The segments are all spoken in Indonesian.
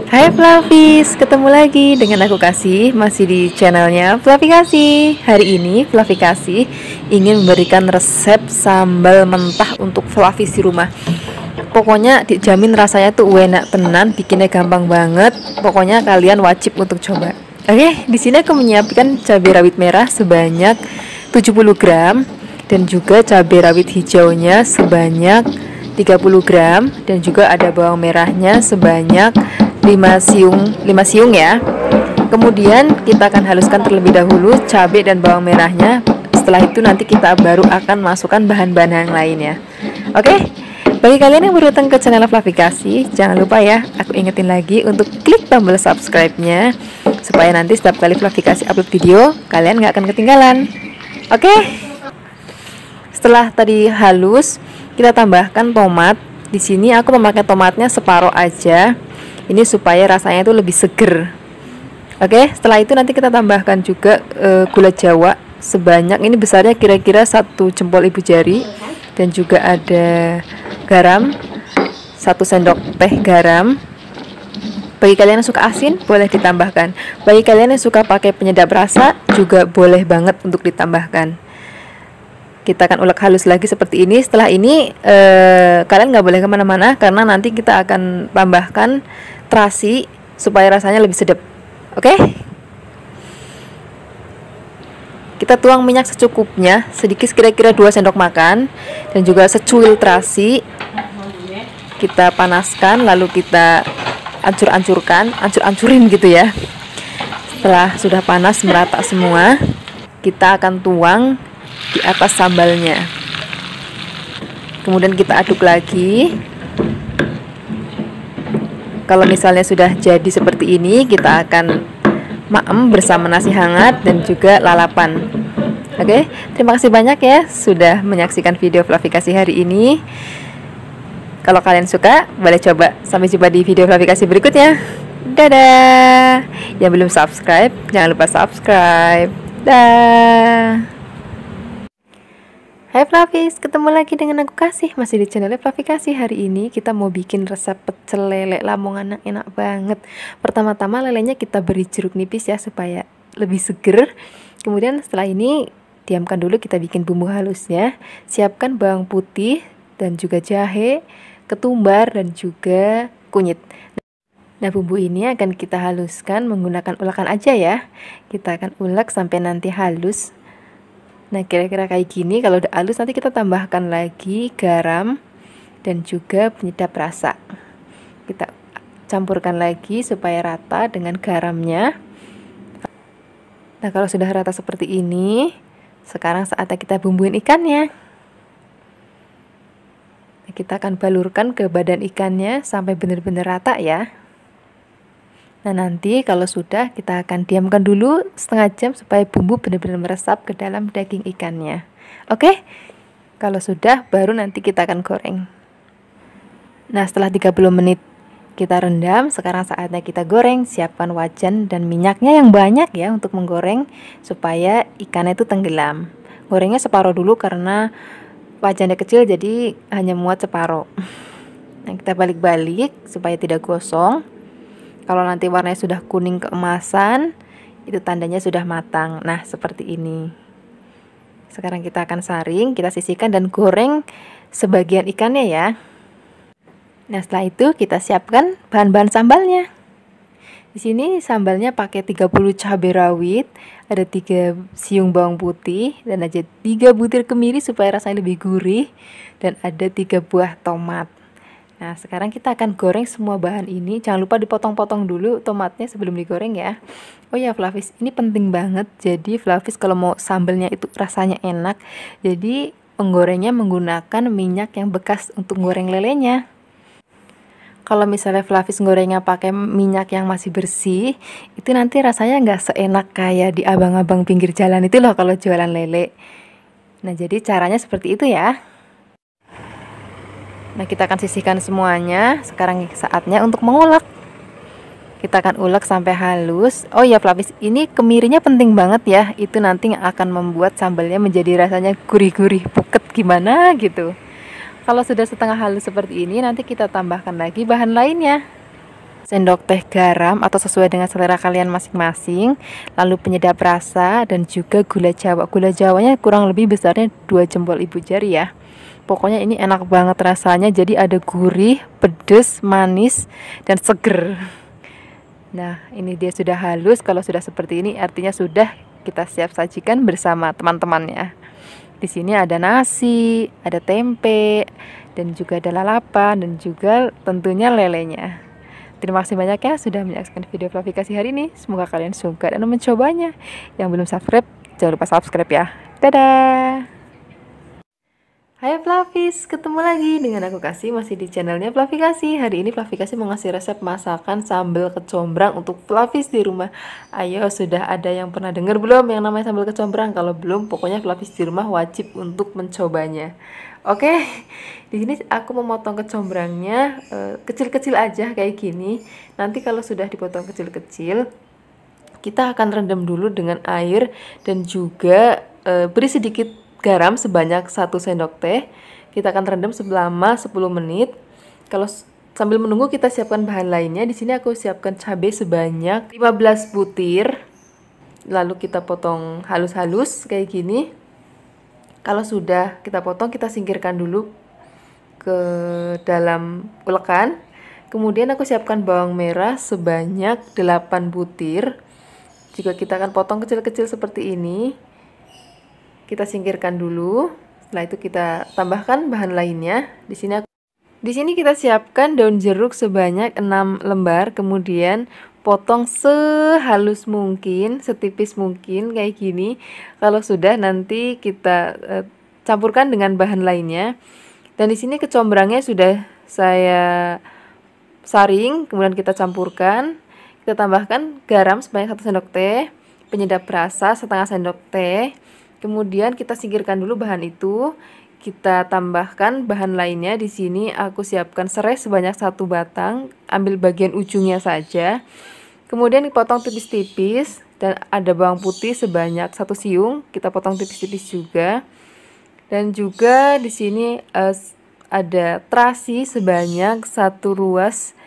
Hai Flavis, ketemu lagi dengan aku Kasih, masih di channelnya Flavi Kasih. Hari ini Flavi Kasih ingin memberikan resep sambal mentah untuk Flavis di rumah. Pokoknya dijamin rasanya tuh enak tenan, bikinnya gampang banget. Pokoknya kalian wajib untuk coba. Oke, di sini aku menyiapkan cabai rawit merah sebanyak 70 gram dan juga cabai rawit hijaunya sebanyak 30 gram dan juga ada bawang merahnya sebanyak 5 siung ya. Kemudian kita akan haluskan terlebih dahulu cabai dan bawang merahnya. Setelah itu nanti kita baru akan masukkan bahan-bahan yang lainnya. Oke, bagi kalian yang baru datang ke channel Flavi Kasih, jangan lupa ya, aku ingetin lagi untuk klik tombol subscribe-nya supaya nanti setiap kali Flavi Kasih upload video, kalian nggak akan ketinggalan. Oke, setelah tadi halus, kita tambahkan tomat. Di sini aku memakai tomatnya separuh aja. Ini supaya rasanya itu lebih seger. Oke, setelah itu nanti kita tambahkan juga gula Jawa sebanyak, ini besarnya kira-kira 1 jempol ibu jari, dan juga ada garam 1 sendok teh garam. Bagi kalian yang suka asin boleh ditambahkan. Bagi kalian yang suka pakai penyedap rasa juga boleh banget untuk ditambahkan. Kita akan ulek halus lagi seperti ini. Setelah ini kalian nggak boleh kemana-mana karena nanti kita akan tambahkan terasi supaya rasanya lebih sedap. Oke? Kita tuang minyak secukupnya, sedikit kira-kira 2 sendok makan, dan juga secuil terasi. Kita panaskan lalu kita ancur-ancurin gitu ya. Setelah sudah panas merata semua, kita akan tuang di atas sambalnya. Kemudian kita aduk lagi. Kalau misalnya sudah jadi seperti ini, kita akan maem bersama nasi hangat dan juga lalapan. Oke, terima kasih banyak ya sudah menyaksikan video Flavi Kasih hari ini. Kalau kalian suka, boleh coba. Sampai jumpa di video Flavi Kasih berikutnya. Dadah. Yang belum subscribe, jangan lupa subscribe. Dah. Hai Flavis, ketemu lagi dengan aku Kasih, masih di channel Flavi Kasih. Hari ini kita mau bikin resep pecel lele Lamongan yang enak banget. Pertama-tama lelenya kita beri jeruk nipis ya supaya lebih seger. Kemudian setelah ini diamkan dulu, kita bikin bumbu halusnya. Siapkan bawang putih dan juga jahe, ketumbar dan juga kunyit. Nah, bumbu ini akan kita haluskan menggunakan ulakan aja ya. Kita akan ulek sampai nanti halus. Nah, kira-kira kayak gini. Kalau udah halus nanti kita tambahkan lagi garam dan juga penyedap rasa. Kita campurkan lagi supaya rata dengan garamnya. Nah, kalau sudah rata seperti ini, sekarang saatnya kita bumbuin ikannya. Nah, kita akan balurkan ke badan ikannya sampai benar-benar rata ya. Nah, nanti kalau sudah, kita akan diamkan dulu setengah jam supaya bumbu benar-benar meresap ke dalam daging ikannya. Oke? Kalau sudah, baru nanti kita akan goreng. Nah, setelah 30 menit kita rendam, sekarang saatnya kita goreng. Siapkan wajan dan minyaknya yang banyak ya untuk menggoreng supaya ikannya itu tenggelam. Gorengnya separuh dulu karena wajannya kecil jadi hanya muat separuh. Nah, kita balik-balik supaya tidak gosong. Kalau nanti warnanya sudah kuning keemasan, itu tandanya sudah matang. Nah, seperti ini. Sekarang kita akan saring, kita sisihkan dan goreng sebagian ikannya ya. Nah, setelah itu kita siapkan bahan-bahan sambalnya. Di sini sambalnya pakai 30 cabai rawit, ada 3 siung bawang putih, dan ada 3 butir kemiri supaya rasanya lebih gurih, dan ada 3 buah tomat. Nah, sekarang kita akan goreng semua bahan ini. Jangan lupa dipotong-potong dulu tomatnya sebelum digoreng ya. Oh ya Flavis, ini penting banget. Jadi Flavis kalau mau sambalnya itu rasanya enak, jadi menggorengnya menggunakan minyak yang bekas untuk goreng lelenya. Kalau misalnya Flavis gorengnya pakai minyak yang masih bersih, itu nanti rasanya nggak seenak kayak di abang-abang pinggir jalan itu loh kalau jualan lele. Nah, jadi caranya seperti itu ya. Nah, kita akan sisihkan semuanya. Sekarang saatnya untuk mengulek. Kita akan ulek sampai halus. Oh ya Flavis, ini kemirinya penting banget ya. Itu nanti akan membuat sambalnya menjadi rasanya gurih-gurih, puket gimana gitu. Kalau sudah setengah halus seperti ini, nanti kita tambahkan lagi bahan lainnya. sendok teh garam atau sesuai dengan selera kalian masing-masing, lalu penyedap rasa dan juga gula Jawa. Gula Jawanya kurang lebih besarnya 2 jempol ibu jari ya. Pokoknya ini enak banget rasanya, jadi ada gurih, pedes, manis, dan seger. Nah, ini dia sudah halus. Kalau sudah seperti ini artinya sudah kita siap sajikan bersama teman-temannya. Di sini ada nasi, ada tempe, dan juga ada lalapan, dan juga tentunya lelenya. Terima kasih banyak ya sudah menyaksikan video Flavikasi hari ini. Semoga kalian suka dan mencobanya. Yang belum subscribe, jangan lupa subscribe ya. Dadah! Hai Flavis, ketemu lagi dengan aku Kasih, masih di channelnya Flavikasi. Hari ini Flavikasi mau ngasih resep masakan sambal kecombrang untuk Flavis di rumah. Ayo, sudah ada yang pernah dengar belum yang namanya sambal kecombrang? Kalau belum, pokoknya Flavis di rumah wajib untuk mencobanya. Oke, di sini aku memotong kecombrangnya kecil-kecil aja kayak gini. Nanti kalau sudah dipotong kecil-kecil, kita akan rendam dulu dengan air dan juga beri sedikit garam sebanyak 1 sendok teh. Kita akan rendam selama 10 menit. Kalau sambil menunggu kita siapkan bahan lainnya. Di sini aku siapkan cabai sebanyak 15 butir. Lalu kita potong halus-halus kayak gini. Kalau sudah kita potong, kita singkirkan dulu ke dalam ulekan. Kemudian aku siapkan bawang merah sebanyak 8 butir. Juga kita akan potong kecil-kecil seperti ini. Kita singkirkan dulu. Setelah itu kita tambahkan bahan lainnya. Di sini kita siapkan daun jeruk sebanyak 6 lembar, kemudian potong sehalus mungkin, setipis mungkin kayak gini. Kalau sudah, nanti kita campurkan dengan bahan lainnya. Dan di sini kecombrangnya sudah saya saring, kemudian kita campurkan. Kita tambahkan garam sebanyak 1 sendok teh, penyedap rasa setengah sendok teh. Kemudian kita singkirkan dulu bahan itu. Kita tambahkan bahan lainnya. Di sini aku siapkan serai sebanyak 1 batang, ambil bagian ujungnya saja. Kemudian dipotong tipis-tipis dan ada bawang putih sebanyak 1 siung, kita potong tipis-tipis juga. Dan juga di sini ada terasi sebanyak 1 ruas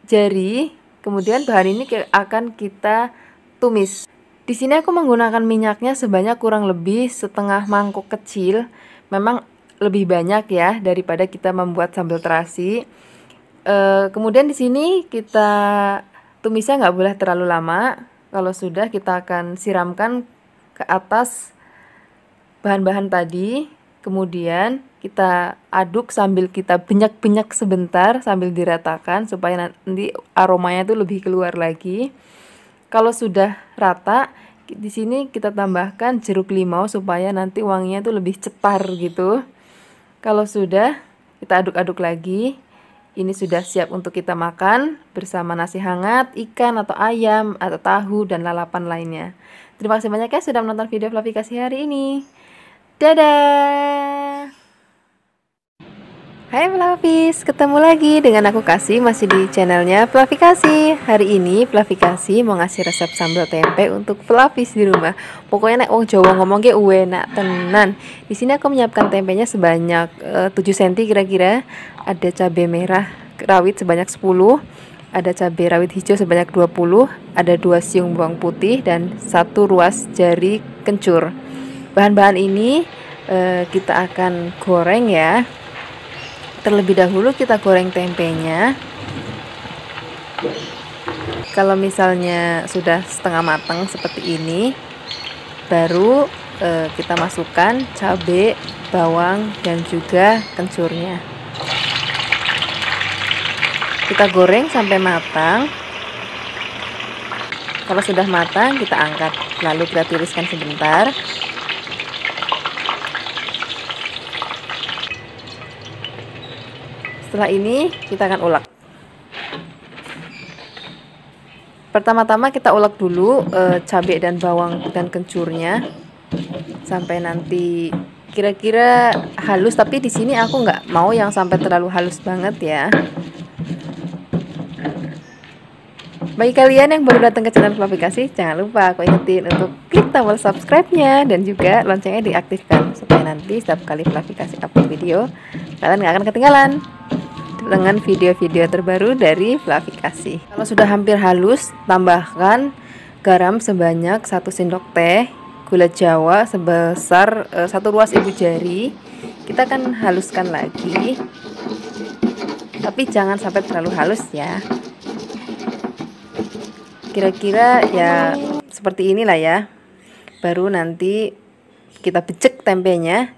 jari. Kemudian bahan ini akan kita tumis. Di sini aku menggunakan minyaknya sebanyak kurang lebih setengah mangkok kecil. Memang lebih banyak ya daripada kita membuat sambal terasi. Kemudian di sini kita tumisnya nggak boleh terlalu lama. Kalau sudah, kita akan siramkan ke atas bahan-bahan tadi. Kemudian kita aduk sambil kita benyak-benyak sebentar sambil diratakan supaya nanti aromanya itu lebih keluar lagi. Kalau sudah rata, di sini kita tambahkan jeruk limau supaya nanti wanginya itu lebih cetar gitu. Kalau sudah, kita aduk-aduk lagi. Ini sudah siap untuk kita makan bersama nasi hangat, ikan atau ayam atau tahu dan lalapan lainnya. Terima kasih banyak ya sudah menonton video Flavikasi hari ini. Dadah! Hai Flavis, ketemu lagi dengan aku Kasih, masih di channelnya Flavikasi. Hari ini Flavikasi mau ngasih resep sambal tempe untuk Flavis di rumah. Pokoknya nek wong Jawa ngomong ge enak tenan. Di sini aku menyiapkan tempenya sebanyak 7 cm kira-kira. Ada cabai merah rawit sebanyak 10, ada cabai rawit hijau sebanyak 20, ada 2 siung bawang putih dan 1 ruas jari kencur. Bahan-bahan ini kita akan goreng ya. Terlebih dahulu kita goreng tempenya. Kalau misalnya sudah setengah matang seperti ini, baru kita masukkan cabai, bawang dan juga kencurnya. Kita goreng sampai matang. Kalau sudah matang, kita angkat, lalu kita tiriskan sebentar. Setelah ini kita akan ulek. Pertama-tama kita ulek dulu cabai dan bawang dan kencurnya sampai nanti kira-kira halus. Tapi di sini aku nggak mau yang sampai terlalu halus banget ya. Bagi kalian yang baru datang ke channel Flavikasi, jangan lupa aku ingetin untuk klik tombol subscribe-nya dan juga loncengnya diaktifkan supaya nanti setiap kali Flavikasi upload video kalian nggak akan ketinggalan. Terima dengan video-video terbaru dari Fluffy Kasih. Kalau sudah hampir halus, tambahkan garam sebanyak 1 sendok teh, gula jawa sebesar 1 ruas ibu jari. Kita akan haluskan lagi, tapi jangan sampai terlalu halus ya. Kira-kira ya seperti inilah ya. Baru nanti kita becek tempenya.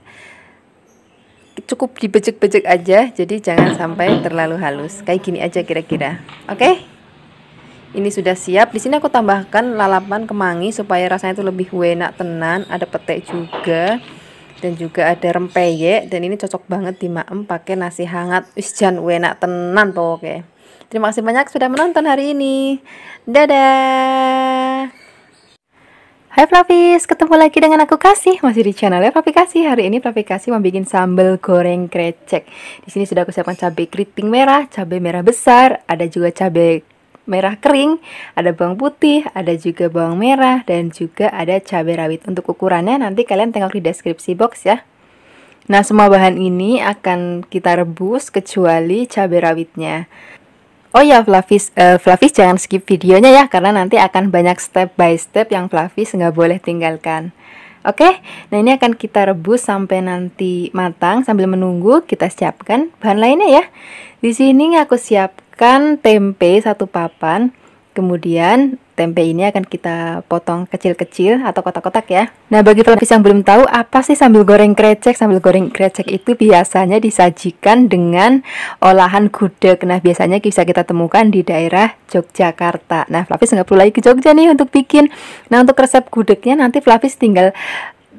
Cukup dibecek-becek aja, jadi jangan sampai terlalu halus. Kayak gini aja kira-kira. Oke? Ini sudah siap. Di sini aku tambahkan lalapan kemangi supaya rasanya itu lebih enak tenan. Ada pete juga dan juga ada rempeyek, dan ini cocok banget dimaem pakai nasi hangat. Wis jan enak tenan pokoknya. Terima kasih banyak sudah menonton hari ini. Dadah. Hai Fluffies, ketemu lagi dengan aku Kasih, masih di channelnya Fluffy Kasih. Hari ini Fluffy Kasih mau bikin sambal goreng krecek. Di sini sudah aku siapkan cabai keriting merah, cabai merah besar, ada juga cabai merah kering, ada bawang putih, ada juga bawang merah, dan juga ada cabai rawit. Untuk ukurannya nanti kalian tengok di deskripsi box ya. Nah, semua bahan ini akan kita rebus kecuali cabai rawitnya. Oh ya Fluffies, jangan skip videonya ya, karena nanti akan banyak step by step yang Fluffies nggak boleh tinggalkan. Oke, nah ini akan kita rebus sampai nanti matang. Sambil menunggu kita siapkan bahan lainnya ya. Di sini aku siapkan tempe 1 papan. Kemudian tempe ini akan kita potong kecil-kecil atau kotak-kotak ya. Nah, bagi Fluffies yang belum tahu apa sih sambal goreng krecek? Sambal goreng krecek itu biasanya disajikan dengan olahan gudeg. Nah, biasanya bisa kita temukan di daerah Yogyakarta. Nah, Fluffies nggak perlu lagi ke Jogja nih untuk bikin. Nah, untuk resep gudegnya nanti Fluffies tinggal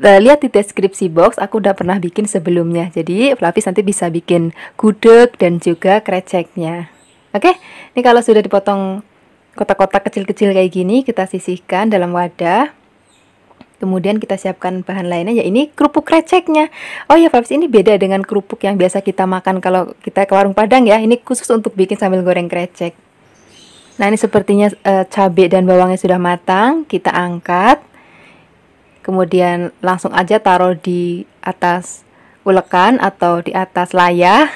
lihat di deskripsi box. Aku udah pernah bikin sebelumnya. Jadi Fluffies nanti bisa bikin gudeg dan juga kreceknya. Oke, ini kalau sudah dipotong kotak-kotak kecil-kecil kayak gini, kita sisihkan dalam wadah. Kemudian kita siapkan bahan lainnya, ya ini kerupuk kreceknya. Oh ya Fluffies, ini beda dengan kerupuk yang biasa kita makan kalau kita ke warung Padang ya. Ini khusus untuk bikin sambal goreng krecek. Nah, ini sepertinya cabai dan bawangnya sudah matang. Kita angkat. Kemudian langsung aja taruh di atas ulekan atau di atas layah.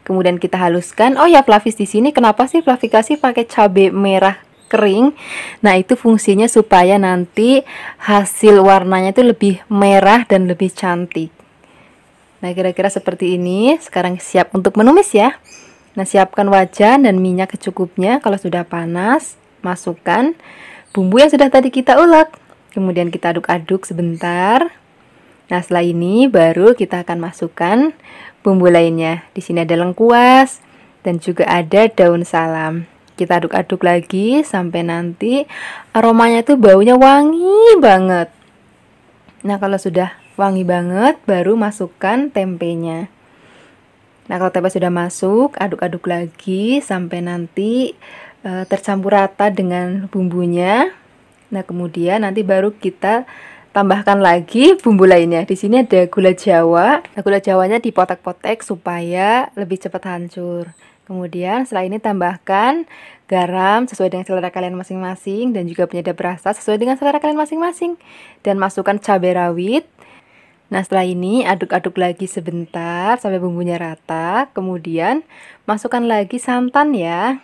Kemudian kita haluskan. Oh ya Fluffies, di sini kenapa sih Fluffy Kasih pakai cabai merah kering? Nah, itu fungsinya supaya nanti hasil warnanya itu lebih merah dan lebih cantik. Nah, kira-kira seperti ini. Sekarang siap untuk menumis ya. Nah, siapkan wajan dan minyak secukupnya. Kalau sudah panas, masukkan bumbu yang sudah tadi kita ulek. Kemudian kita aduk-aduk sebentar. Nah, setelah ini baru kita akan masukkan bumbu lainnya. Di sini ada lengkuas dan juga ada daun salam. Kita aduk-aduk lagi sampai nanti aromanya tuh baunya wangi banget. Nah, kalau sudah wangi banget baru masukkan tempenya. Nah, kalau tempe sudah masuk, aduk-aduk lagi sampai nanti tercampur rata dengan bumbunya. Nah, kemudian nanti baru kita tambahkan lagi bumbu lainnya. Di sini ada gula jawa. Nah, gula jawanya dipotek-potek supaya lebih cepat hancur. Kemudian setelah ini tambahkan garam sesuai dengan selera kalian masing-masing dan juga penyedap rasa sesuai dengan selera kalian masing-masing. Dan masukkan cabai rawit. Nah, setelah ini aduk-aduk lagi sebentar sampai bumbunya rata. Kemudian masukkan lagi santan ya.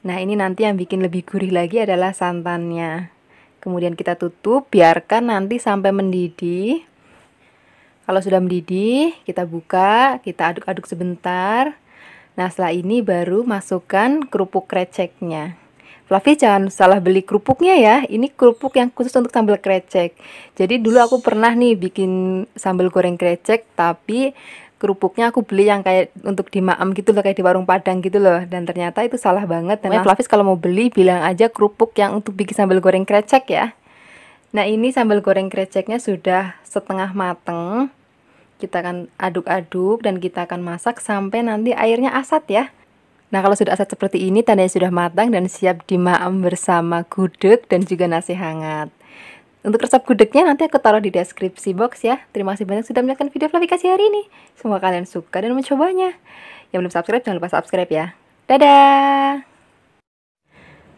Nah, ini nanti yang bikin lebih gurih lagi adalah santannya. Kemudian kita tutup, biarkan nanti sampai mendidih. Kalau sudah mendidih, kita buka, kita aduk-aduk sebentar. Nah, setelah ini baru masukkan kerupuk kreceknya. Fluffy jangan salah beli kerupuknya ya. Ini kerupuk yang khusus untuk sambal krecek. Jadi dulu aku pernah nih bikin sambal goreng krecek, tapi kerupuknya aku beli yang kayak untuk dimaem gitu loh, kayak di warung Padang gitu loh. Dan ternyata itu salah banget. Dan Fluffies kalau mau beli bilang aja kerupuk yang untuk bikin sambal goreng krecek ya. Nah, ini sambal goreng kreceknya sudah setengah mateng. Kita akan aduk-aduk dan kita akan masak sampai nanti airnya asat ya. Nah, kalau sudah asat seperti ini tandanya sudah matang dan siap dimaem bersama gudeg dan juga nasi hangat. Untuk resep gudegnya nanti aku taruh di deskripsi box ya. Terima kasih banyak sudah menonton video Fluffy Kasih hari ini. Semoga kalian suka dan mencobanya. Yang belum subscribe jangan lupa subscribe ya. Dadah.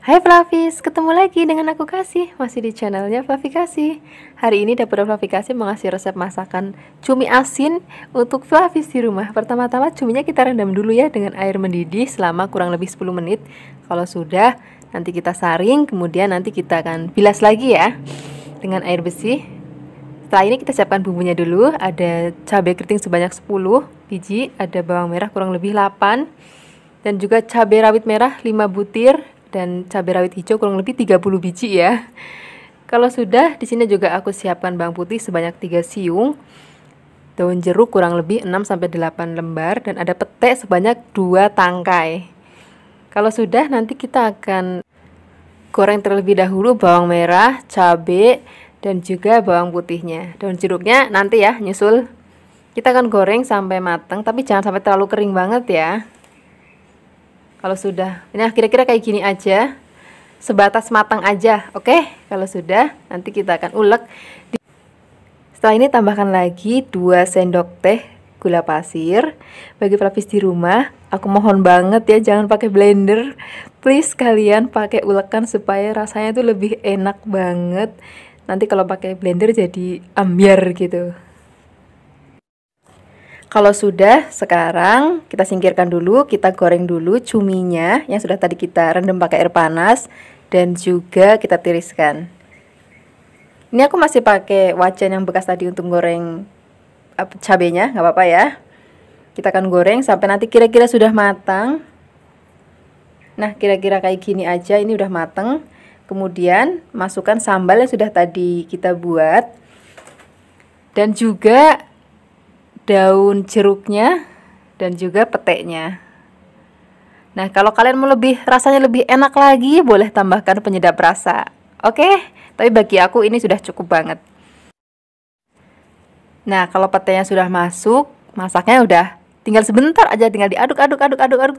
Hai Flavis, ketemu lagi dengan aku Kasih, masih di channelnya Flavi Kasih. Hari ini Dapur Flavi Kasih mengasih resep masakan cumi asin untuk Flavis di rumah. Pertama-tama cuminya kita rendam dulu ya dengan air mendidih selama kurang lebih 10 menit. Kalau sudah, nanti kita saring, kemudian nanti kita akan bilas lagi ya dengan air bersih. Setelah ini kita siapkan bumbunya dulu. Ada cabai keriting sebanyak 10 biji, ada bawang merah kurang lebih 8, dan juga cabai rawit merah 5 butir, dan cabai rawit hijau kurang lebih 30 biji ya. Kalau sudah, di sini juga aku siapkan bawang putih sebanyak 3 siung, daun jeruk kurang lebih 6-8 lembar, dan ada pete sebanyak 2 tangkai. Kalau sudah, nanti kita akan goreng terlebih dahulu bawang merah, cabai, dan juga bawang putihnya. Daun jeruknya nanti ya nyusul. Kita akan goreng sampai matang, tapi jangan sampai terlalu kering banget ya. Kalau sudah, ini kira-kira kayak gini aja, sebatas matang aja, oke? Kalau sudah, nanti kita akan ulek. Setelah ini tambahkan lagi 2 sendok teh gula pasir. Bagi Flavis di rumah, aku mohon banget ya jangan pakai blender. Please kalian pakai ulekan supaya rasanya tuh lebih enak banget. Nanti kalau pakai blender jadi ambiar gitu. Kalau sudah, sekarang kita singkirkan dulu, kita goreng dulu cuminya yang sudah tadi kita rendam pakai air panas, dan juga kita tiriskan. Ini aku masih pakai wajan yang bekas tadi untuk goreng cabenya, nggak apa-apa ya. Kita akan goreng sampai nanti kira-kira sudah matang. Nah, kira-kira kayak gini aja, ini udah matang. Kemudian masukkan sambal yang sudah tadi kita buat, dan juga daun jeruknya dan juga peteknya. Nah, kalau kalian mau rasanya lebih enak lagi, boleh tambahkan penyedap rasa. Oke, tapi bagi aku ini sudah cukup banget. Nah, kalau petenya sudah masuk, masaknya udah tinggal sebentar aja, tinggal diaduk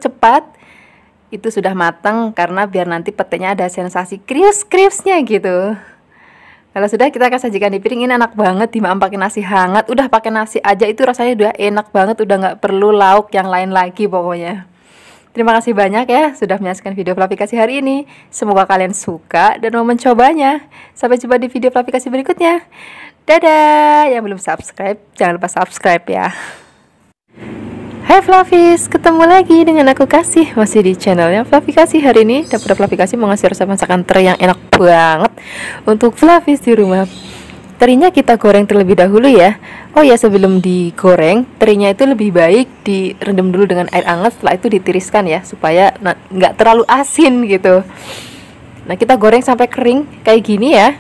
cepat. Itu sudah matang karena biar nanti petenya ada sensasi krius-kriusnya gitu. Kalau sudah, kita akan sajikan di piring. Ini enak banget dimakan pakai nasi hangat. Udah pakai nasi aja itu rasanya udah enak banget, udah nggak perlu lauk yang lain lagi pokoknya. Terima kasih banyak ya sudah menyaksikan video Flavi Kasih hari ini. Semoga kalian suka dan mau mencobanya. Sampai jumpa di video Flavi Kasih berikutnya. Dadah. Yang belum subscribe, jangan lupa subscribe ya. Hai Flavis, ketemu lagi dengan aku Kasih, masih di channelnya Flavi Kasih. Hari ini Dapur Flavi Kasih mengasih resep masakan teri yang enak banget untuk Flavis di rumah. Terinya kita goreng terlebih dahulu ya. Oh ya, sebelum digoreng, terinya itu lebih baik direndam dulu dengan air hangat, setelah itu ditiriskan ya, supaya nggak terlalu asin gitu. Nah, kita goreng sampai kering kayak gini ya.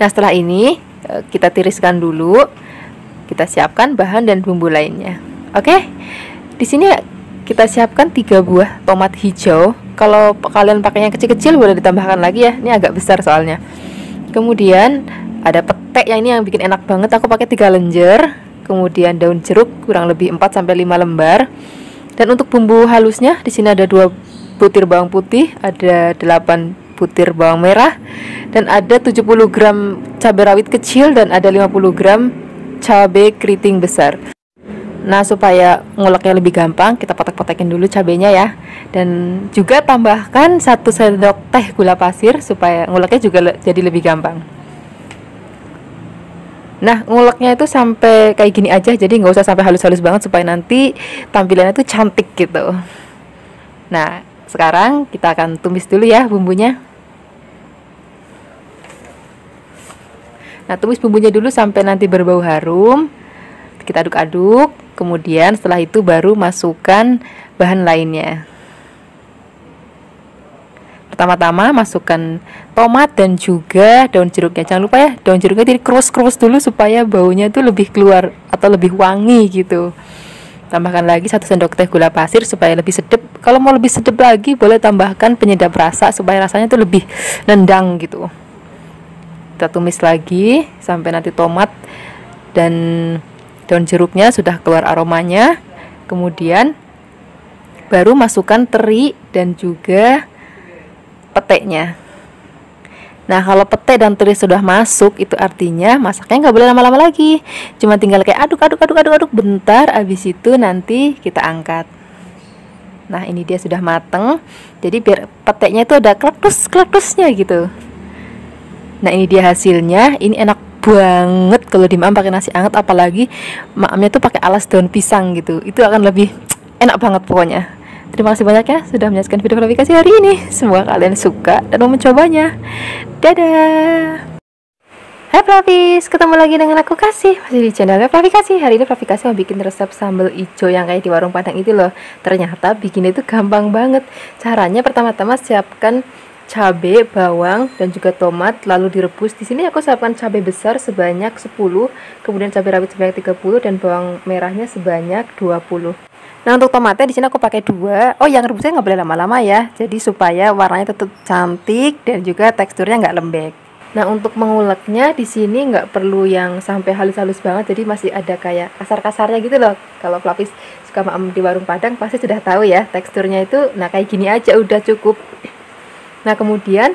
Nah, setelah ini kita tiriskan dulu. Kita siapkan bahan dan bumbu lainnya. Oke. Di sini kita siapkan 3 buah tomat hijau. Kalau kalian pakainya kecil-kecil boleh ditambahkan lagi ya. Ini agak besar soalnya. Kemudian ada petek yang ini yang bikin enak banget. Aku pakai 3 lenjer. Kemudian daun jeruk kurang lebih 4-5 lembar. Dan untuk bumbu halusnya di sini ada 2 butir bawang putih, ada 8 butir bawang merah, dan ada 70 gram cabai rawit kecil, dan ada 50 gram cabai keriting besar. Nah, supaya nguleknya lebih gampang, kita potek-potekin dulu cabenya ya. Dan juga tambahkan 1 sendok teh gula pasir supaya nguleknya juga jadi lebih gampang. Nah, nguleknya itu sampai kayak gini aja, jadi nggak usah sampai halus-halus banget supaya nanti tampilannya tuh cantik gitu. Nah, sekarang kita akan tumis dulu ya bumbunya. Nah, tumis bumbunya dulu sampai nanti berbau harum. Kita aduk-aduk. Kemudian setelah itu baru masukkan bahan lainnya. Pertama-tama masukkan tomat dan juga daun jeruknya. Jangan lupa ya, daun jeruknya dikerus-kerus dulu supaya baunya itu lebih keluar atau lebih wangi gitu. Tambahkan lagi 1 sendok teh gula pasir supaya lebih sedap. Kalau mau lebih sedap lagi, boleh tambahkan penyedap rasa supaya rasanya itu lebih nendang gitu. Kita tumis lagi sampai nanti tomat dan daun jeruknya sudah keluar aromanya. Kemudian baru masukkan teri dan juga peteknya. Nah, kalau pete dan teri sudah masuk, itu artinya masaknya nggak boleh lama-lama lagi. Cuma tinggal kayak aduk bentar, abis itu nanti kita angkat. Nah ini dia sudah mateng, jadi biar peteknya itu ada kletus-kletusnya gitu. Nah ini dia hasilnya. Ini enak banget kalau dimakan pakai nasi anget, apalagi maamnya tuh pakai alas daun pisang gitu. Itu akan lebih enak banget pokoknya. Terima kasih banyak ya sudah menyaksikan video klarifikasi hari ini. Semoga kalian suka dan mau mencobanya. Dadah. Hai Flavis, ketemu lagi dengan aku Kasih, masih di channelnya Flavi Kasih. Hari ini Flavi Kasih mau bikin resep sambal ijo yang kayak di warung Padang itu loh. Ternyata bikinnya itu gampang banget. Caranya pertama-tama siapkan cabai, bawang, dan juga tomat, lalu direbus. Di sini aku siapkan cabai besar sebanyak 10, kemudian cabai rawit sebanyak 30, dan bawang merahnya sebanyak 20. Nah untuk tomatnya di sini aku pakai 2. Oh yang rebusnya nggak boleh lama-lama ya, jadi supaya warnanya tetap cantik dan juga teksturnya nggak lembek. Nah untuk menguleknya di sini nggak perlu yang sampai halus-halus banget, jadi masih ada kayak kasar-kasarnya gitu loh. Kalau Flavis suka maem di warung Padang pasti sudah tahu ya teksturnya itu. Nah kayak gini aja udah cukup. Nah kemudian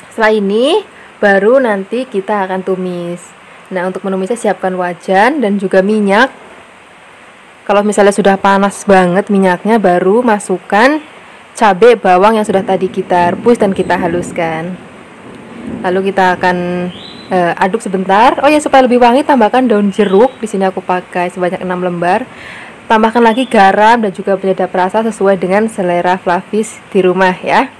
setelah ini baru nanti kita akan tumis. Nah untuk menumisnya siapkan wajan dan juga minyak. Kalau misalnya sudah panas banget minyaknya, baru masukkan cabai, bawang yang sudah tadi kita rebus dan kita haluskan. Lalu kita akan aduk sebentar. Oh ya, supaya lebih wangi tambahkan daun jeruk. Di sini aku pakai sebanyak 6 lembar. Tambahkan lagi garam dan juga penyedap rasa sesuai dengan selera Flavis di rumah ya.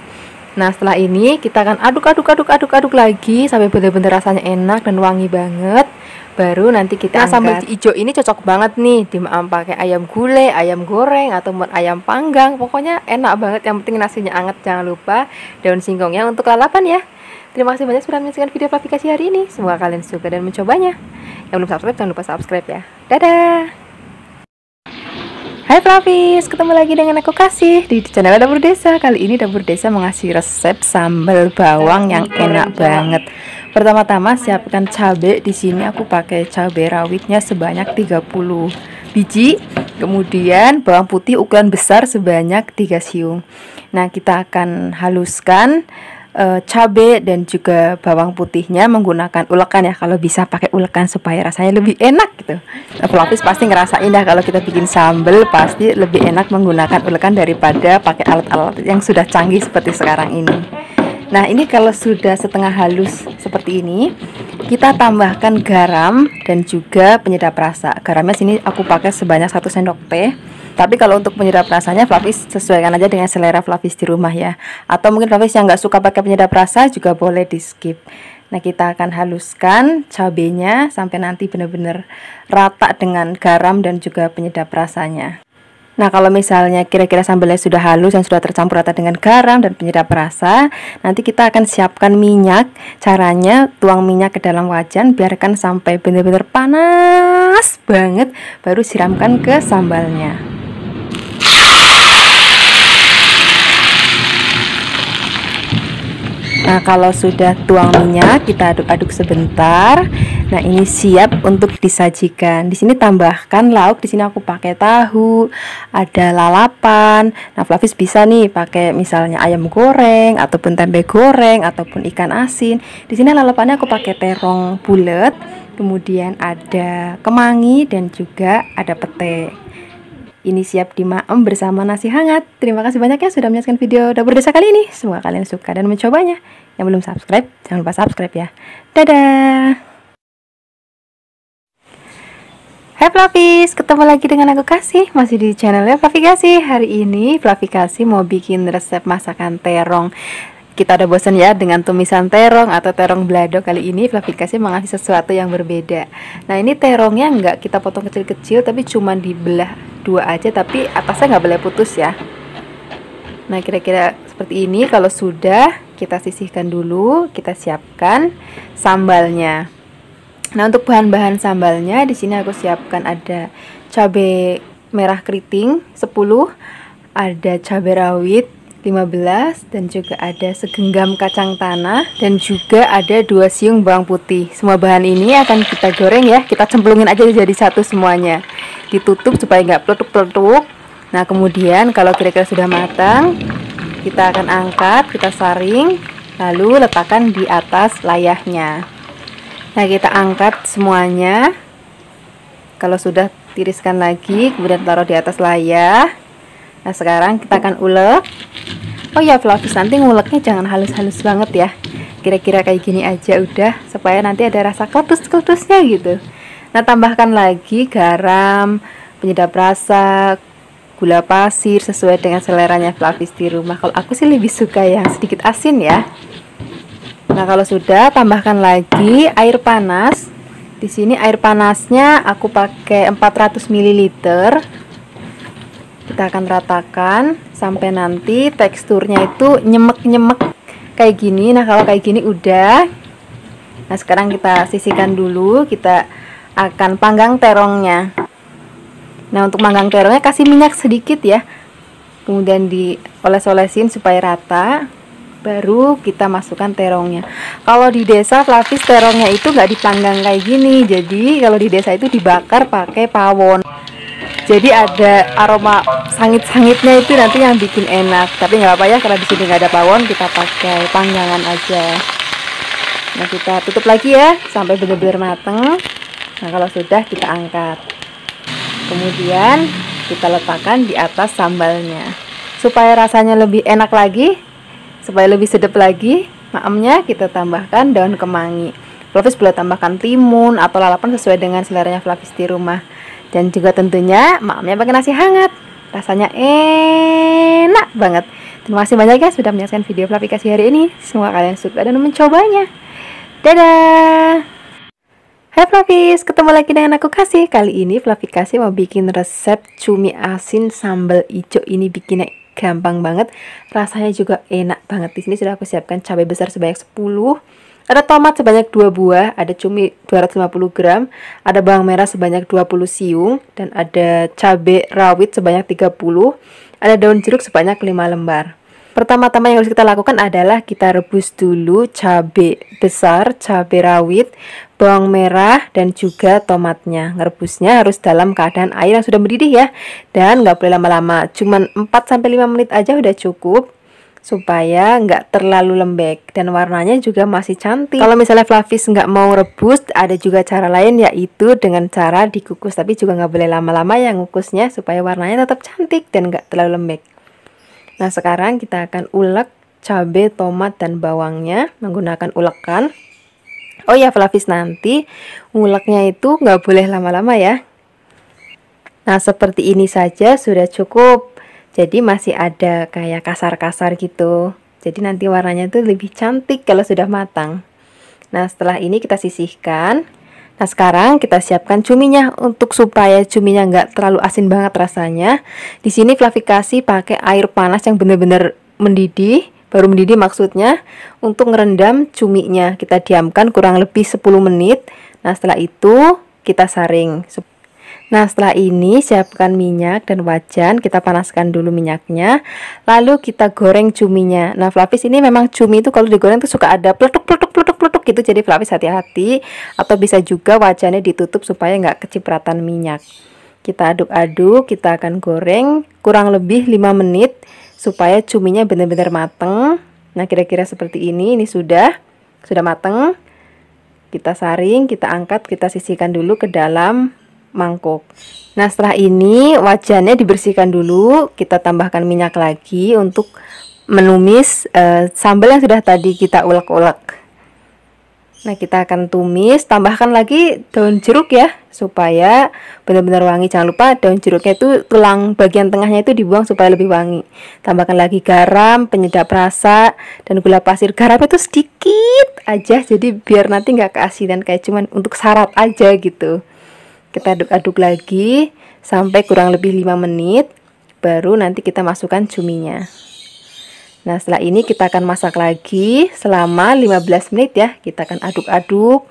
Nah, setelah ini kita akan aduk lagi sampai benar-benar rasanya enak dan wangi banget. Baru nanti kita angkat. Sambal ijo ini cocok banget nih dimaem pakai ayam gulai, ayam goreng, atau ayam panggang. Pokoknya enak banget. Yang penting nasinya anget. Jangan lupa daun singkongnya untuk lalapan ya. Terima kasih banyak sudah menyaksikan video Flavi Kasih hari ini. Semoga kalian suka dan mencobanya. Yang belum subscribe jangan lupa subscribe ya. Dadah. Hai Flavis, ketemu lagi dengan aku Kasih di channel Dapur Desa. Kali ini Dapur Desa mengasih resep sambal bawang yang enak banget. Pertama-tama siapkan cabai. Di sini aku pakai cabai rawitnya sebanyak 30 biji. Kemudian bawang putih ukuran besar sebanyak 3 siung. Nah, kita akan haluskan cabai dan juga bawang putihnya menggunakan ulekan ya, kalau bisa pakai ulekan supaya rasanya lebih enak gitu. Flavis pasti ngerasain dah kalau kita bikin sambal pasti lebih enak menggunakan ulekan daripada pakai alat-alat yang sudah canggih seperti sekarang ini. Nah ini kalau sudah setengah halus seperti ini, kita tambahkan garam dan juga penyedap rasa. Garamnya sini aku pakai sebanyak 1 sendok teh. Tapi kalau untuk penyedap rasanya Flavis sesuaikan aja dengan selera Flavis di rumah ya. Atau mungkin Flavis yang nggak suka pakai penyedap rasa juga boleh di skip. Nah kita akan haluskan cabenya sampai nanti benar-benar rata dengan garam dan juga penyedap rasanya. Nah kalau misalnya kira-kira sambalnya sudah halus dan sudah tercampur rata dengan garam dan penyedap rasa, nanti kita akan siapkan minyak. Caranya tuang minyak ke dalam wajan, biarkan sampai benar-benar panas banget, baru siramkan ke sambalnya. Nah kalau sudah tuang minyak, kita aduk-aduk sebentar. Nah ini siap untuk disajikan. Di sini tambahkan lauk. Di sini aku pakai tahu, ada lalapan. Nah Flavis bisa nih pakai misalnya ayam goreng ataupun tempe goreng ataupun ikan asin. Di sini lalapannya aku pakai terong bulat, kemudian ada kemangi dan juga ada pete. Ini siap dimaem bersama nasi hangat. Terima kasih banyak ya sudah menyaksikan video Dapur Desa kali ini. Semoga kalian suka dan mencobanya. Yang belum subscribe, jangan lupa subscribe ya. Dadah. Hai Flavis, ketemu lagi dengan aku Kasih. Masih di channelnya Flavi Kasih. Hari ini Flavi Kasih mau bikin resep masakan terong. Kita udah bosan ya dengan tumisan terong atau terong balado. Kali ini Flavi Kasih mengasih sesuatu yang berbeda. Nah ini terongnya nggak kita potong kecil-kecil, tapi cuma dibelah 2 aja, tapi atasnya nggak boleh putus ya. Nah kira-kira seperti ini. Kalau sudah, kita sisihkan dulu. Kita siapkan sambalnya. Nah untuk bahan-bahan sambalnya di sini aku siapkan ada cabai merah keriting 10, ada cabai rawit 15, dan juga ada segenggam kacang tanah, dan juga ada 2 siung bawang putih. Semua bahan ini akan kita goreng ya, kita cemplungin aja jadi satu semuanya. Ditutup supaya nggak peletuk-peletuk. Nah kemudian kalau kira-kira sudah matang, kita akan angkat, kita saring, lalu letakkan di atas layahnya. Nah kita angkat semuanya. Kalau sudah tiriskan lagi, kemudian taruh di atas layah. Nah sekarang kita akan ulek. Oh ya Flavis, nanti nguleknya jangan halus-halus banget ya, kira-kira kayak gini aja udah, supaya nanti ada rasa kletus-kletusnya gitu. Nah tambahkan lagi garam, penyedap rasa, gula pasir sesuai dengan seleranya Flavis di rumah. Kalau aku sih lebih suka yang sedikit asin ya. Nah kalau sudah, tambahkan lagi air panas. Di sini air panasnya aku pakai 400 ml. Kita akan ratakan sampai nanti teksturnya itu nyemek-nyemek kayak gini. Nah kalau kayak gini udah. Nah sekarang kita sisihkan dulu. Kita akan panggang terongnya. Nah untuk manggang terongnya kasih minyak sedikit ya, kemudian dioles-olesin supaya rata. Baru kita masukkan terongnya. Kalau di desa Flavis terongnya itu nggak dipanggang kayak gini. Jadi kalau di desa itu dibakar pakai pawon. Jadi ada aroma sangit-sangitnya itu nanti yang bikin enak. Tapi nggak apa ya, karena di sini nggak ada pawon, kita pakai panggangan aja. Nah kita tutup lagi ya sampai benar-benar mateng. Nah kalau sudah kita angkat. Kemudian kita letakkan di atas sambalnya. Supaya rasanya lebih enak lagi, supaya lebih sedap lagi, maemnya kita tambahkan daun kemangi. Flavis boleh tambahkan timun atau lalapan sesuai dengan seleranya Flavis di rumah. Dan juga tentunya maemnya pakai nasi hangat. Rasanya enak banget. Terima kasih banyak ya sudah menyaksikan video Flavikasi hari ini. Semoga kalian suka dan mencobanya. Dadah. Hai Flavis, ketemu lagi dengan aku Kasih. Kali ini Flavikasi mau bikin resep cumi asin sambal ijo. Ini bikinnya gampang banget, rasanya juga enak banget. Di sini sudah aku siapkan cabai besar sebanyak 10, ada tomat sebanyak 2 buah, ada cumi 250 gram, ada bawang merah sebanyak 20 siung, dan ada cabai rawit sebanyak 30, ada daun jeruk sebanyak 5 lembar. Pertama-tama yang harus kita lakukan adalah kita rebus dulu cabai besar, cabai rawit, bawang merah, dan juga tomatnya. Ngerebusnya harus dalam keadaan air yang sudah mendidih ya. Dan nggak boleh lama-lama, cuman 4-5 menit aja udah cukup. Supaya nggak terlalu lembek dan warnanya juga masih cantik. Kalau misalnya Flavis nggak mau rebus, ada juga cara lain, yaitu dengan cara dikukus. Tapi juga nggak boleh lama-lama ya ngukusnya, supaya warnanya tetap cantik dan nggak terlalu lembek. Nah sekarang kita akan ulek cabai, tomat, dan bawangnya menggunakan ulekan. Oh ya Flavis, nanti uleknya itu nggak boleh lama-lama ya. Nah seperti ini saja sudah cukup. Jadi masih ada kayak kasar-kasar gitu. Jadi nanti warnanya tuh lebih cantik kalau sudah matang. Nah setelah ini kita sisihkan. Nah sekarang kita siapkan cuminya. Untuk supaya cuminya nggak terlalu asin banget rasanya, di sini Flavikasi pakai air panas yang benar-benar mendidih, baru mendidih maksudnya, untuk ngerendam cuminya. Kita diamkan kurang lebih 10 menit. Nah setelah itu kita saring. Nah setelah ini siapkan minyak dan wajan, kita panaskan dulu minyaknya, lalu kita goreng cuminya. Nah Flavis ini memang cumi itu kalau digoreng tuh suka ada peletuk-peletuk gitu, jadi Flavis hati-hati, atau bisa juga wajannya ditutup supaya nggak kecipratan minyak. Kita aduk-aduk, kita akan goreng kurang lebih 5 menit supaya cuminya benar-benar mateng. Nah kira-kira seperti ini sudah mateng. Kita saring, kita angkat, kita sisihkan dulu ke dalam mangkuk. Nah setelah ini wajannya dibersihkan dulu, kita tambahkan minyak lagi untuk menumis sambal yang sudah tadi kita ulek-ulek. Nah kita akan tumis, tambahkan lagi daun jeruk ya, supaya benar-benar wangi. Jangan lupa daun jeruknya itu tulang bagian tengahnya itu dibuang supaya lebih wangi. Tambahkan lagi garam, penyedap rasa, dan gula pasir. Garamnya itu sedikit aja, jadi biar nanti nggak keasinan, kayak cuman untuk syarat aja gitu. Kita aduk-aduk lagi sampai kurang lebih 5 menit, baru nanti kita masukkan cuminya. Nah setelah ini kita akan masak lagi selama 15 menit ya. Kita akan aduk-aduk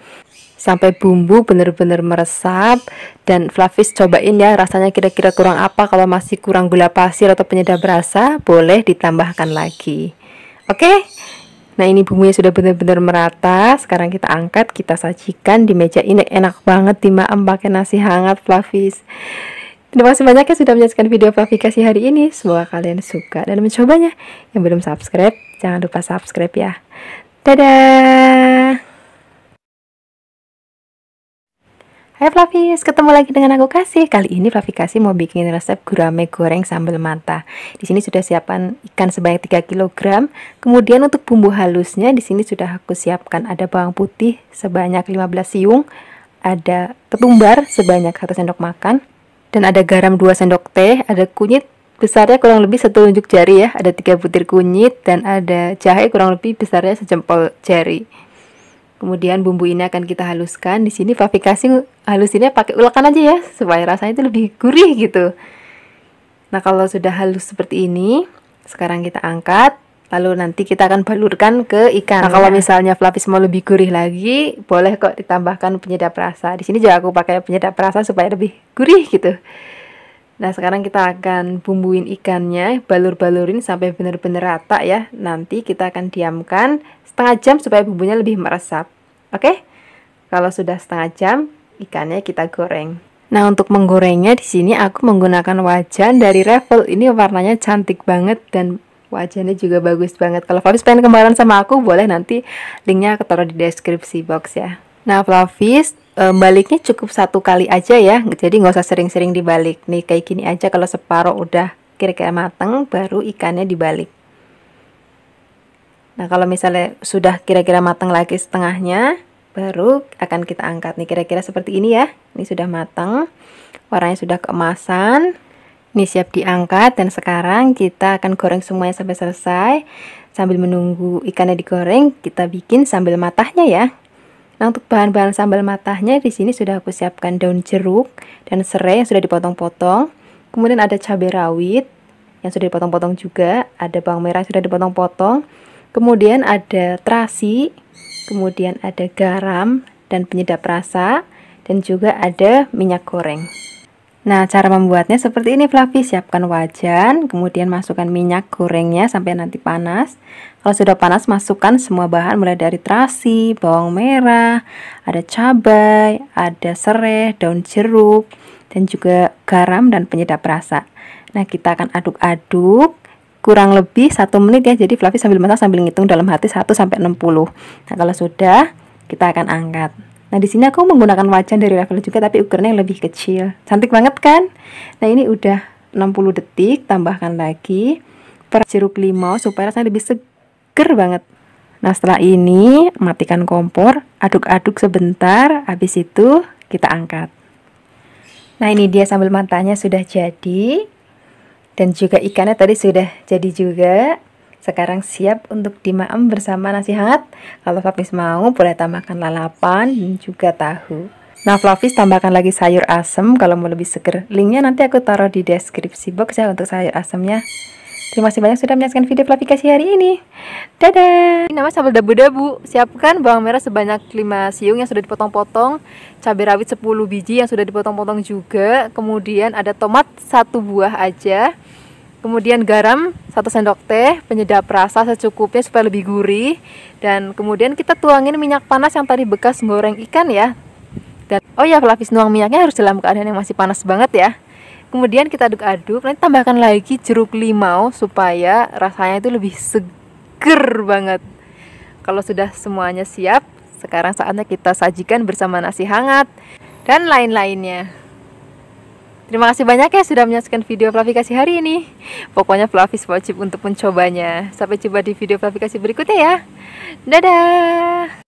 sampai bumbu benar-benar meresap. Dan Flavis cobain ya rasanya kira-kira kurang apa. Kalau masih kurang gula pasir atau penyedap rasa, boleh ditambahkan lagi. Oke. Nah ini bumbunya sudah benar-benar merata. Sekarang kita angkat, kita sajikan di meja ini. Enak banget dimaem pakai nasi hangat Flavis. Terima kasih banyak ya sudah menyaksikan video Flavikasi hari ini. Semoga kalian suka dan mencobanya. Yang belum subscribe, jangan lupa subscribe ya. Dadah. Hai Flavis, ketemu lagi dengan aku Kasih. Kali ini Flavi Kasih mau bikin resep gurame goreng sambal mata. Di sini sudah siapkan ikan sebanyak 3 kg. Kemudian untuk bumbu halusnya di sini sudah aku siapkan ada bawang putih sebanyak 15 siung, ada ketumbar sebanyak 1 sendok makan, dan ada garam 2 sendok teh, ada kunyit besarnya kurang lebih 1 telunjuk jari ya, ada 3 butir kunyit, dan ada jahe kurang lebih besarnya sejempol jari. Kemudian bumbu ini akan kita haluskan. Di sini Flavi Kasih halusinnya pakai ulekan aja ya, supaya rasanya itu lebih gurih gitu. Nah, kalau sudah halus seperti ini, sekarang kita angkat. Lalu nanti kita akan balurkan ke ikan. Nah, kalau misalnya Flavis mau lebih gurih lagi, boleh kok ditambahkan penyedap rasa. Di sini juga aku pakai penyedap rasa supaya lebih gurih gitu. Nah, sekarang kita akan bumbuin ikannya, balur-balurin sampai benar-benar rata ya. Nanti kita akan diamkan setengah jam supaya bumbunya lebih meresap. Oke? Kalau sudah setengah jam, ikannya kita goreng. Nah, untuk menggorengnya di sini aku menggunakan wajan dari Revel. Ini warnanya cantik banget dan wajannya juga bagus banget. Kalau Flavis pengen kembaran sama aku, boleh nanti linknya aku taruh di deskripsi box ya. Nah, Flavis baliknya cukup 1 kali aja ya, jadi nggak usah sering-sering dibalik. Nih kayak gini aja, kalau separuh udah kira-kira mateng, baru ikannya dibalik. Nah, kalau misalnya sudah kira-kira matang lagi setengahnya, baru akan kita angkat. Nih kira-kira seperti ini ya. Ini sudah matang, warnanya sudah keemasan. Ini siap diangkat, dan sekarang kita akan goreng semuanya sampai selesai. Sambil menunggu ikannya digoreng, kita bikin sambal matahnya ya. Nah, untuk bahan-bahan sambal matahnya di sini sudah aku siapkan daun jeruk dan serai yang sudah dipotong-potong. Kemudian ada cabai rawit yang sudah dipotong-potong juga, ada bawang merah yang sudah dipotong-potong. Kemudian ada terasi, kemudian ada garam dan penyedap rasa, dan juga ada minyak goreng. Nah, cara membuatnya seperti ini Flavi. Siapkan wajan, kemudian masukkan minyak gorengnya sampai nanti panas. Kalau sudah panas, masukkan semua bahan mulai dari terasi, bawang merah, ada cabai, ada serai, daun jeruk, dan juga garam dan penyedap rasa. Nah, kita akan aduk-aduk kurang lebih 1 menit ya. Jadi Flavi sambil masak sambil ngitung dalam hati 1 sampai 60. Nah, kalau sudah, kita akan angkat. Nah, di sini aku menggunakan wajan dari Revel juga, tapi ukurannya yang lebih kecil. Cantik banget kan? Nah, ini udah 60 detik, tambahkan lagi per jeruk limau supaya rasanya lebih seger banget. Nah, setelah ini matikan kompor, aduk-aduk sebentar, habis itu kita angkat. Nah, ini dia sambal matahnya sudah jadi. Dan juga ikannya tadi sudah jadi juga. Sekarang siap untuk dimaem bersama nasi hangat. Kalau Flavis mau, boleh tambahkan lalapan dan juga tahu. Nah, Flavis tambahkan lagi sayur asem kalau mau lebih seger. Linknya nanti aku taruh di deskripsi box ya untuk sayur asemnya. Terima kasih banyak sudah menyaksikan video Flavi Kasih hari ini. Dadah! Ini namanya sambal dabu-dabu. Siapkan bawang merah sebanyak 5 siung yang sudah dipotong-potong, cabai rawit 10 biji yang sudah dipotong-potong juga, kemudian ada tomat 1 buah aja, kemudian garam 1 sendok teh, penyedap rasa secukupnya supaya lebih gurih, dan kemudian kita tuangin minyak panas yang tadi bekas goreng ikan ya. Dan oh ya, Flavis nuang minyaknya harus dalam keadaan yang masih panas banget ya. Kemudian kita aduk-aduk, nanti tambahkan lagi jeruk limau supaya rasanya itu lebih seger banget. Kalau sudah semuanya siap, sekarang saatnya kita sajikan bersama nasi hangat dan lain-lainnya. Terima kasih banyak ya sudah menyaksikan video Flavi Kasih hari ini. Pokoknya Flavis wajib untuk mencobanya. Sampai jumpa di video Flavi Kasih berikutnya ya. Dadah!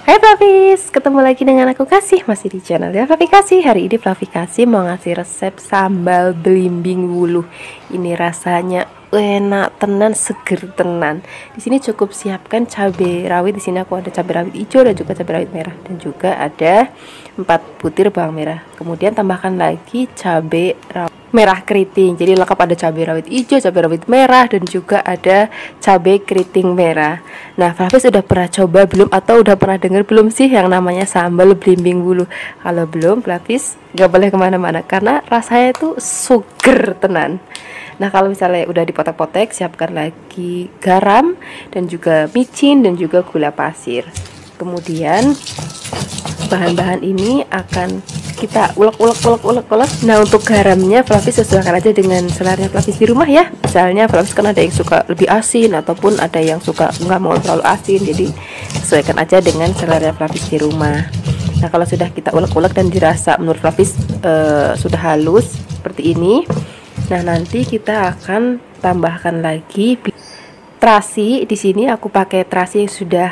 Hai Flavis, ketemu lagi dengan aku Kasih, masih di channel ya Flavi Kasih. Hari ini Flavi Kasih mau ngasih resep sambal belimbing wuluh. Ini rasanya enak tenan, seger tenan. Di sini cukup siapkan cabai rawit. Di sini aku ada cabai rawit hijau dan juga cabai rawit merah, dan juga ada 4 butir bawang merah. Kemudian tambahkan lagi cabai rawit merah keriting. Jadi lengkap, ada cabai rawit hijau, cabai rawit merah, dan juga ada cabai keriting merah. Nah, Flavis udah pernah coba belum, atau udah pernah dengar belum sih yang namanya sambal belimbing wuluh? Kalau belum, Flavis gak boleh kemana-mana karena rasanya itu suger tenan. Nah, kalau misalnya udah dipotek-potek, siapkan lagi garam dan juga micin dan juga gula pasir. Kemudian bahan-bahan ini akan kita ulek. Nah, untuk garamnya Flavis sesuaikan aja dengan seleranya Flavis di rumah ya. Misalnya Flavis kan ada yang suka lebih asin, ataupun ada yang suka nggak mau terlalu asin, jadi sesuaikan aja dengan selera Flavis di rumah. Nah, kalau sudah kita ulek dan dirasa menurut Flavis sudah halus seperti ini, nah nanti kita akan tambahkan lagi terasi. Di sini aku pakai terasi yang sudah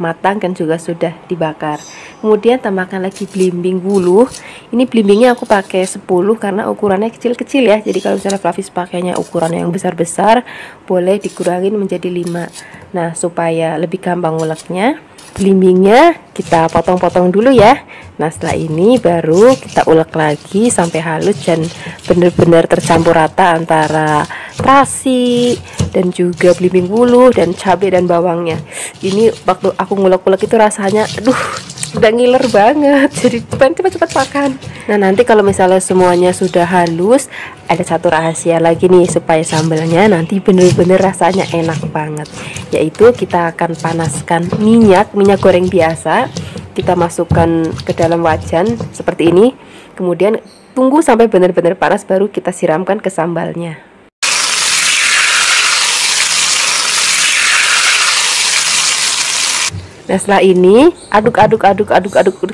matang dan juga sudah dibakar. Kemudian tambahkan lagi belimbing wuluh. Ini belimbingnya aku pakai 10 karena ukurannya kecil-kecil ya. Jadi kalau misalnya Flavis pakainya ukuran yang besar-besar, boleh dikurangin menjadi 5. Nah, supaya lebih gampang nguleknya, belimbingnya kita potong-potong dulu ya. Nah, setelah ini baru kita ulek lagi sampai halus dan benar-benar tercampur rata antara terasi dan juga belimbing wuluh dan cabai dan bawangnya. Ini waktu aku ngulek-ngulek itu rasanya aduh, udah ngiler banget, jadi pengen cepat-cepat makan. Nah, nanti kalau misalnya semuanya sudah halus, ada satu rahasia lagi nih supaya sambalnya nanti bener-bener rasanya enak banget, yaitu kita akan panaskan minyak goreng biasa. Kita masukkan ke dalam wajan seperti ini, kemudian tunggu sampai benar-benar panas, baru kita siramkan ke sambalnya. Nah, setelah ini aduk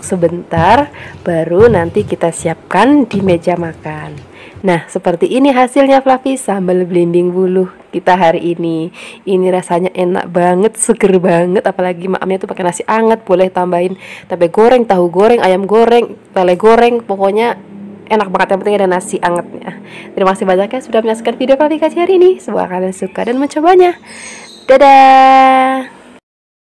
sebentar, baru nanti kita siapkan di meja makan. Nah, seperti ini hasilnya Flavis sambal belimbing wuluh kita hari ini. Ini rasanya enak banget, seger banget, apalagi maamnya tuh pakai nasi anget. Boleh tambahin tape goreng, tahu goreng, ayam goreng, lele goreng, pokoknya enak banget. Yang penting ada nasi angetnya. Terima kasih banyak ya sudah menyaksikan video Flavi Kasih hari ini. Semoga kalian suka dan mencobanya. Dadah.